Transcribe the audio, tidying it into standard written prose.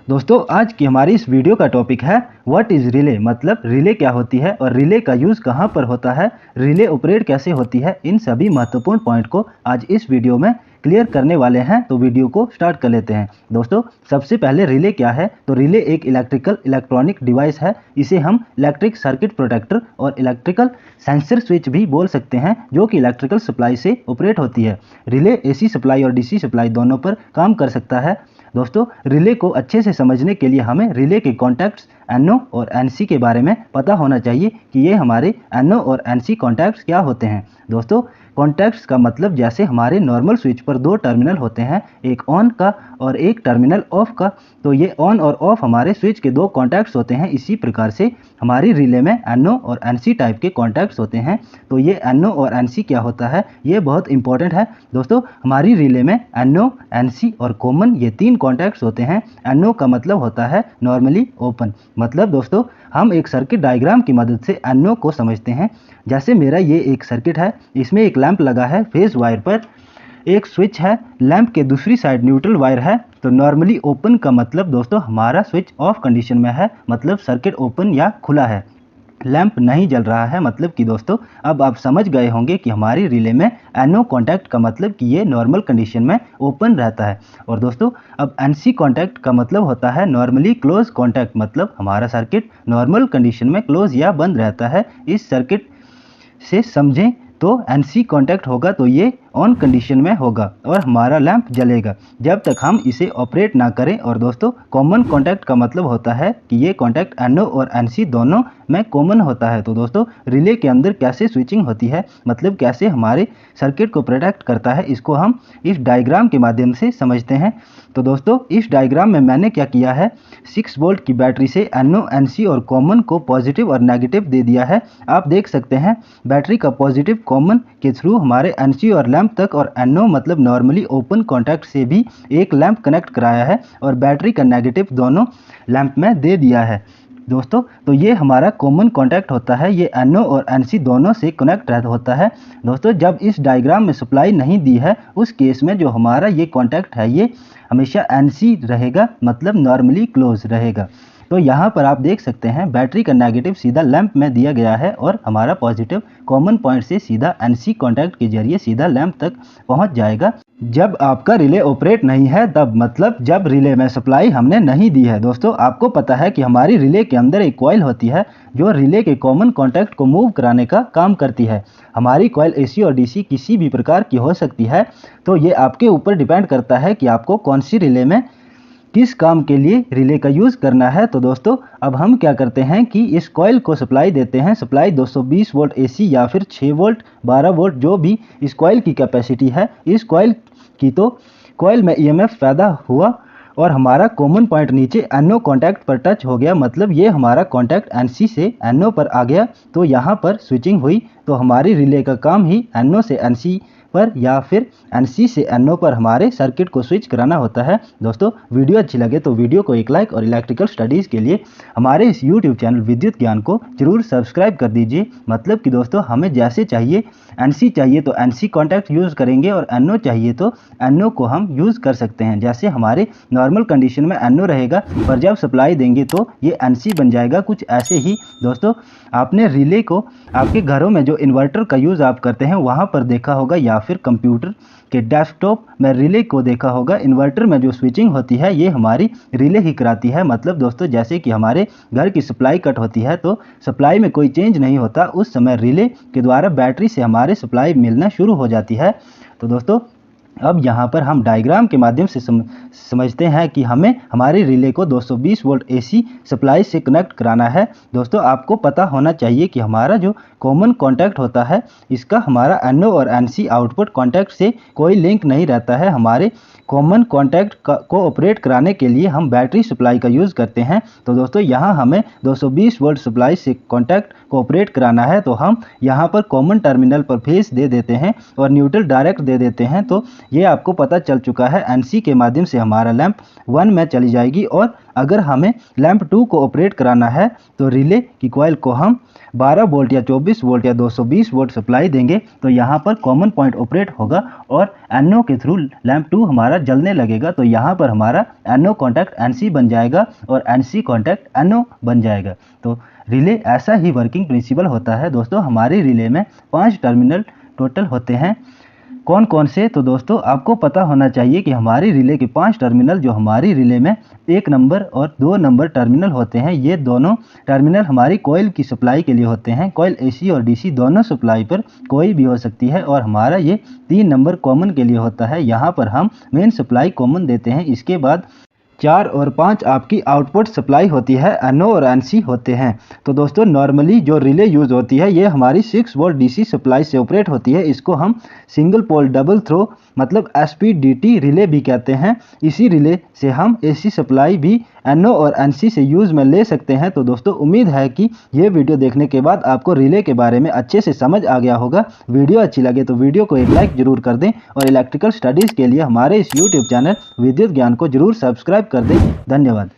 दोस्तों आज की हमारी इस वीडियो का टॉपिक है व्हाट इज़ रिले, मतलब रिले क्या होती है और रिले का यूज़ कहाँ पर होता है, रिले ऑपरेट कैसे होती है। इन सभी महत्वपूर्ण पॉइंट को आज इस वीडियो में क्लियर करने वाले हैं। तो वीडियो को स्टार्ट कर लेते हैं। दोस्तों सबसे पहले रिले क्या है, तो रिले एक इलेक्ट्रॉनिक डिवाइस है। इसे हम इलेक्ट्रिक सर्किट प्रोटेक्टर और इलेक्ट्रिकल सेंसर स्विच भी बोल सकते हैं, जो कि इलेक्ट्रिकल सप्लाई से ऑपरेट होती है। रिले एसी सप्लाई और डीसी सप्लाई दोनों पर काम कर सकता है। दोस्तों रिले को अच्छे से समझने के लिए हमें रिले के कॉन्टैक्ट्स NO और NC के बारे में पता होना चाहिए कि ये हमारे NO और NC कॉन्टैक्ट्स क्या होते हैं। दोस्तों कॉन्टैक्ट्स का मतलब जैसे हमारे नॉर्मल स्विच पर दो टर्मिनल होते हैं, एक ऑन का और एक टर्मिनल ऑफ का, तो ये ऑन और ऑफ हमारे स्विच के दो कॉन्टैक्ट्स होते हैं। इसी प्रकार से हमारी रिले में NO और NC टाइप के कॉन्टैक्ट्स होते हैं। तो ये NO और NC क्या होता है, ये बहुत इंपॉर्टेंट है। दोस्तों हमारी रिले में NO, NC और कॉमन ये तीन कॉन्टैक्ट्स होते हैं। NO का मतलब होता है नॉर्मली ओपन, मतलब दोस्तों हम एक सर्किट डायग्राम की मदद से NO को समझते हैं। जैसे मेरा ये एक सर्किट है, इसमें एक लैंप लगा है, फेज वायर पर एक स्विच है, लैंप के दूसरी साइड न्यूट्रल वायर है। तो नॉर्मली ओपन का मतलब दोस्तों हमारा स्विच ऑफ कंडीशन में है, मतलब सर्किट ओपन या खुला है, लैंप नहीं जल रहा है। मतलब कि दोस्तों अब आप समझ गए होंगे कि हमारी रिले में NO कॉन्टैक्ट का मतलब कि ये नॉर्मल कंडीशन में ओपन रहता है। और दोस्तों अब NC कॉन्टैक्ट का मतलब होता है नॉर्मली क्लोज कॉन्टैक्ट, मतलब हमारा सर्किट नॉर्मल कंडीशन में क्लोज या बंद रहता है। इस सर्किट से समझें तो NC कॉन्टैक्ट होगा तो ये ऑन कंडीशन में होगा और हमारा लैंप जलेगा जब तक हम इसे ऑपरेट ना करें। और दोस्तों कॉमन कॉन्टैक्ट का मतलब होता है कि ये कॉन्टैक्ट NO और NC दोनों में कॉमन होता है। तो दोस्तों रिले के अंदर कैसे स्विचिंग होती है, मतलब कैसे हमारे सर्किट को प्रोटेक्ट करता है, इसको हम इस डायग्राम के माध्यम से समझते हैं। तो दोस्तों इस डायग्राम में मैंने क्या किया है, 6 वोल्ट की बैटरी से NO, NC और कॉमन को पॉजिटिव और नेगेटिव दे दिया है। आप देख सकते हैं बैटरी का पॉजिटिव कॉमन के थ्रू हमारे NC और लैंप तक, और NO मतलब नॉर्मली ओपन कॉन्टैक्ट से भी एक लैंप कनेक्ट कराया है और बैटरी का नेगेटिव दोनों लैंप में दे दिया है। दोस्तों तो ये हमारा कॉमन कॉन्टैक्ट होता है, ये NO और NC दोनों से कनेक्ट होता है। दोस्तों जब इस डायग्राम में सप्लाई नहीं दी है उस केस में जो हमारा ये कॉन्टैक्ट है ये हमेशा NC रहेगा, मतलब नॉर्मली क्लोज रहेगा। तो यहाँ पर आप देख सकते हैं बैटरी का नेगेटिव सीधा लैंप में दिया गया है और हमारा पॉजिटिव कॉमन पॉइंट से सीधा NC कॉन्टैक्ट के जरिए सीधा लैंप तक पहुँच जाएगा। जब आपका रिले ऑपरेट नहीं है तब, मतलब जब रिले में सप्लाई हमने नहीं दी है। दोस्तों आपको पता है कि हमारी रिले के अंदर एक कॉइल होती है जो रिले के कॉमन कॉन्टैक्ट को मूव कराने का काम करती है। हमारी कॉइल AC और DC किसी भी प्रकार की हो सकती है, तो ये आपके ऊपर डिपेंड करता है कि आपको कौन सी रिले में किस काम के लिए रिले का यूज़ करना है। तो दोस्तों अब हम क्या करते हैं कि इस कॉइल को सप्लाई देते हैं, सप्लाई 220 वोल्ट AC या फिर 6 वोल्ट 12 वोल्ट जो भी इस कॉइल की कैपेसिटी है। इस कॉइल की तो कॉइल में EMF पैदा हुआ और हमारा कॉमन पॉइंट नीचे NO कॉन्टैक्ट पर टच हो गया, मतलब ये हमारा कॉन्टैक्ट NC से NO पर आ गया। तो यहाँ पर स्विचिंग हुई, तो हमारी रिले का काम ही NO से NC पर या फिर NC से NO पर हमारे सर्किट को स्विच कराना होता है। दोस्तों वीडियो अच्छी लगे तो वीडियो को एक लाइक और इलेक्ट्रिकल स्टडीज़ के लिए हमारे इस YouTube चैनल विद्युत ज्ञान को जरूर सब्सक्राइब कर दीजिए। मतलब कि दोस्तों हमें जैसे चाहिए, NC चाहिए तो NC कॉन्टैक्ट यूज़ करेंगे और NO चाहिए तो NO को हम यूज़ कर सकते हैं। जैसे हमारे नॉर्मल कंडीशन में NO रहेगा पर जब सप्लाई देंगे तो ये NC बन जाएगा। कुछ ऐसे ही दोस्तों आपने रिले को आपके घरों में जो इन्वर्टर का यूज़ आप करते हैं वहाँ पर देखा होगा, या फिर कंप्यूटर के डेस्कटॉप में रिले को देखा होगा। इन्वर्टर में जो स्विचिंग होती है ये हमारी रिले ही कराती है। मतलब दोस्तों जैसे कि हमारे घर की सप्लाई कट होती है तो सप्लाई में कोई चेंज नहीं होता, उस समय रिले के द्वारा बैटरी से हमारे सप्लाई मिलना शुरू हो जाती है। तो दोस्तों अब यहाँ पर हम डायग्राम के माध्यम से समझते हैं कि हमें हमारी रिले को 220 वोल्ट AC सप्लाई से कनेक्ट कराना है। दोस्तों आपको पता होना चाहिए कि हमारा जो कॉमन कॉन्टैक्ट होता है इसका हमारा NO और NC आउटपुट कॉन्टैक्ट से कोई लिंक नहीं रहता है। हमारे कॉमन कॉन्टैक्ट को ऑपरेट कराने के लिए हम बैटरी सप्लाई का यूज़ करते हैं। तो दोस्तों यहाँ हमें 220 वोल्ट सप्लाई से कॉन्टैक्ट को ऑपरेट कराना है, तो हम यहाँ पर कॉमन टर्मिनल पर फेस दे देते हैं और न्यूट्रल डायरेक्ट दे देते हैं। तो ये आपको पता चल चुका है। NC के माध्यम से हमारा लैंप 1 में चली जाएगी और अगर हमें लैंप 2 को ऑपरेट कराना है तो रिले की कॉइल को हम 12 वोल्ट या 24 वोल्ट या 220 वोल्ट सप्लाई देंगे तो यहाँ पर कॉमन पॉइंट ऑपरेट होगा और NO के थ्रू लैंप 2 हमारा जलने लगेगा। तो यहाँ पर हमारा NO कॉन्टैक्ट NC बन जाएगा और NC कॉन्टैक्ट NO बन जाएगा। तो रिले ऐसा ही वर्किंग प्रिंसिपल होता है दोस्तों। हमारे रिले में 5 टर्मिनल टोटल होते हैं। कौन कौन से? तो दोस्तों आपको पता होना चाहिए कि हमारी रिले के 5 टर्मिनल जो हमारी रिले में 1 नंबर और 2 नंबर टर्मिनल होते हैं, ये दोनों टर्मिनल हमारी कॉइल की सप्लाई के लिए होते हैं। कॉइल AC और DC दोनों सप्लाई पर कोई भी हो सकती है और हमारा ये 3 नंबर कॉमन के लिए होता है। यहाँ पर हम मेन सप्लाई कॉमन देते हैं। इसके बाद 4 और 5 आपकी आउटपुट सप्लाई होती है, NO और NC होते हैं। तो दोस्तों नॉर्मली जो रिले यूज़ होती है ये हमारी 6 वोल्ट DC सप्लाई से ऑपरेट होती है। इसको हम सिंगल पोल डबल थ्रो मतलब SPDT रिले भी कहते हैं। इसी रिले से हम AC सप्लाई भी NO और NC से यूज़ में ले सकते हैं। तो दोस्तों उम्मीद है कि ये वीडियो देखने के बाद आपको रिले के बारे में अच्छे से समझ आ गया होगा। वीडियो अच्छी लगे तो वीडियो को एक लाइक जरूर कर दें और इलेक्ट्रिकल स्टडीज़ के लिए हमारे इस YouTube चैनल विद्युत ज्ञान को जरूर सब्सक्राइब कर दें। धन्यवाद।